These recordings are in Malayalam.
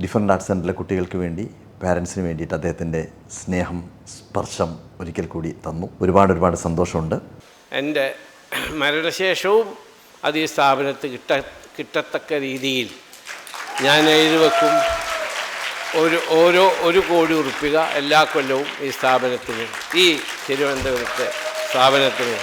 ഡിഫറൻറ്റ് ആർട്സ് സെൻ്ററിലെ കുട്ടികൾക്ക് വേണ്ടി പാരൻസിന് വേണ്ടിയിട്ട് അദ്ദേഹത്തിൻ്റെ സ്നേഹം സ്പർശം ഒരിക്കൽ കൂടി തന്നു. ഒരുപാട് സന്തോഷമുണ്ട്. എൻ്റെ മരണശേഷവും അത് ഈ സ്ഥാപനത്തിൽ കിട്ടത്തക്ക രീതിയിൽ ഞാൻ എഴുതി വെക്കും. ഒരു കോടി ഉറുപ്പിക എല്ലാ കൊല്ലവും ഈ സ്ഥാപനത്തിന്, ഈ തിരുവനന്തപുരത്തെ സ്ഥാപനത്തിന്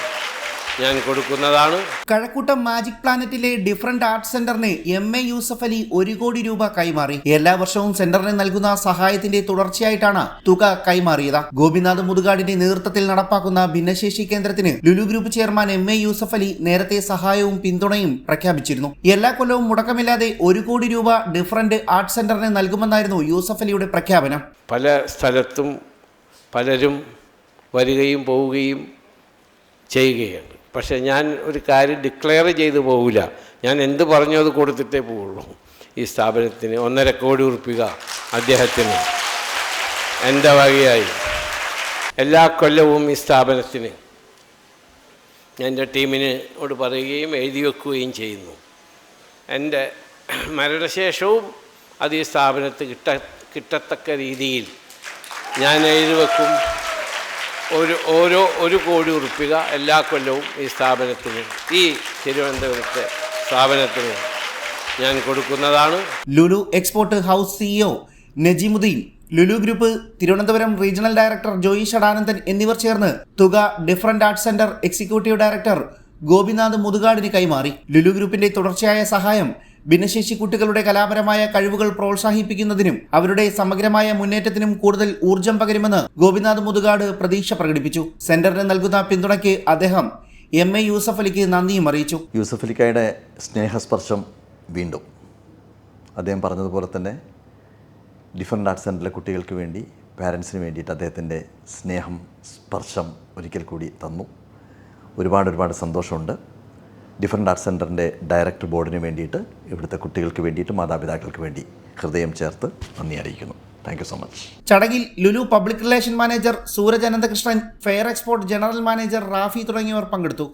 ഞാൻ കൊടുക്കുന്നതാണ്. കഴക്കൂട്ടം മാജിക് പ്ലാനറ്റിലെ ഡിഫറൻറ്റ് ആർട്സ് സെന്ററിന് MA യൂസഫ് അലി 1 കോടി രൂപ കൈമാറി. എല്ലാ വർഷവും സെന്ററിന് നൽകുന്ന സഹായത്തിന്റെ തുടർച്ചയായിട്ടാണ് തുക കൈമാറിയത്. ഗോപിനാഥ് മുതുകാടിന്റെ നേതൃത്വത്തിൽ നടപ്പാക്കുന്ന ഭിന്നശേഷി കേന്ദ്രത്തിന് Lulu group chairman MA Yusuf Ali നേരത്തെ സഹായവും പിന്തുണയും പ്രഖ്യാപിച്ചിരുന്നു. എല്ലാ കൊല്ലവും മുടക്കമില്ലാതെ 1 കോടി രൂപ ഡിഫറൻറ്റ് ആർട്സ് സെന്ററിന് നൽകുമെന്നായിരുന്നു യൂസഫ് അലിയുടെ പ്രഖ്യാപനം. പല സ്ഥലത്തും പലരും വരികയും പോവുകയും ചെയ്യുകയാണ്. പക്ഷേ ഞാൻ ഒരു കാര്യം ഡിക്ലെയർ ചെയ്തു പോകില്ല. ഞാൻ എന്ത് പറഞ്ഞു അത് കൊടുത്തിട്ടേ പോവുള്ളൂ. ഈ സ്ഥാപനത്തിന് 1.5 കോടി ഉറുപ്പിക അദ്ദേഹത്തിന് എൻ്റെ വകയായി എല്ലാ കൊല്ലവും ഈ സ്ഥാപനത്തിന് ഞാൻ എൻ്റെ ടീമിനോട് പറയുകയും എഴുതി വെക്കുകയും ചെയ്യുന്നു. എൻ്റെ മരണശേഷവും അത് ഈ സ്ഥാപനത്തിൽ കിട്ടത്തക്ക രീതിയിൽ ഞാൻ എഴുതി വെക്കും. ഒരു കോടി ഉറുപ്പിക എല്ലാ കൊല്ലവും ഈ സ്ഥാപനത്തിന്, ഈ തിരുവനന്തപുരത്തെ സ്ഥാപനത്തിന് ഞാൻ കൊടുക്കുന്നതാണ്. Lulu export house CEO Najimuddin, Lulu group Thiruvananthapuram regional director Joy Shadanandan എന്നിവർ ചേർന്ന് തുക different arts centre executive director Gopinath മുതുകാടിന് കൈമാറി. ലുലു ഗ്രൂപ്പിന്റെ തുടർച്ചയായ സഹായം ഭിന്നശേഷി കുട്ടികളുടെ കലാപരമായ കഴിവുകൾ പ്രോത്സാഹിപ്പിക്കുന്നതിനും അവരുടെ സമഗ്രമായ മുന്നേറ്റത്തിനും കൂടുതൽ ഊർജം പകരുമെന്ന് ഗോപിനാഥ് മുതുകാട് പ്രതീക്ഷ പ്രകടിപ്പിച്ചു. സെന്ററിന് നൽകുന്ന പിന്തുണയ്ക്ക് അദ്ദേഹം MA യൂസഫ് അലിക്ക് നന്ദിയും അറിയിച്ചു. യൂസഫ് അലിക്കായുടെ സ്നേഹസ്പർശം വീണ്ടും അദ്ദേഹം പറഞ്ഞതുപോലെ തന്നെ ഡിഫറൻറ്റ് ആർട്സ് സെൻ്ററിലെ കുട്ടികൾക്ക് വേണ്ടി പാരൻസിന് വേണ്ടിയിട്ട് അദ്ദേഹത്തിൻ്റെ സ്നേഹം സ്പർശം ഒരിക്കൽ കൂടി തന്നു. ഒരുപാട് സന്തോഷമുണ്ട്. ഡിഫറൻറ്റ് ആർട്സ് സെൻ്ററിൻ്റെ ഡയറക്ടർ ബോർഡിന് വേണ്ടിയിട്ട്, ഇവിടുത്തെ കുട്ടികൾക്ക് വേണ്ടിയിട്ട്, മാതാപിതാക്കൾക്ക് വേണ്ടി ഹൃദയം ചേർത്ത് നന്ദി അറിയിക്കുന്നു. Thank you so much. ചടങ്ങിൽ Lulu public relation manager Sooraj Ananthakrishnan, fair export general manager Rafi തുടങ്ങിയവർ പങ്കെടുത്തു.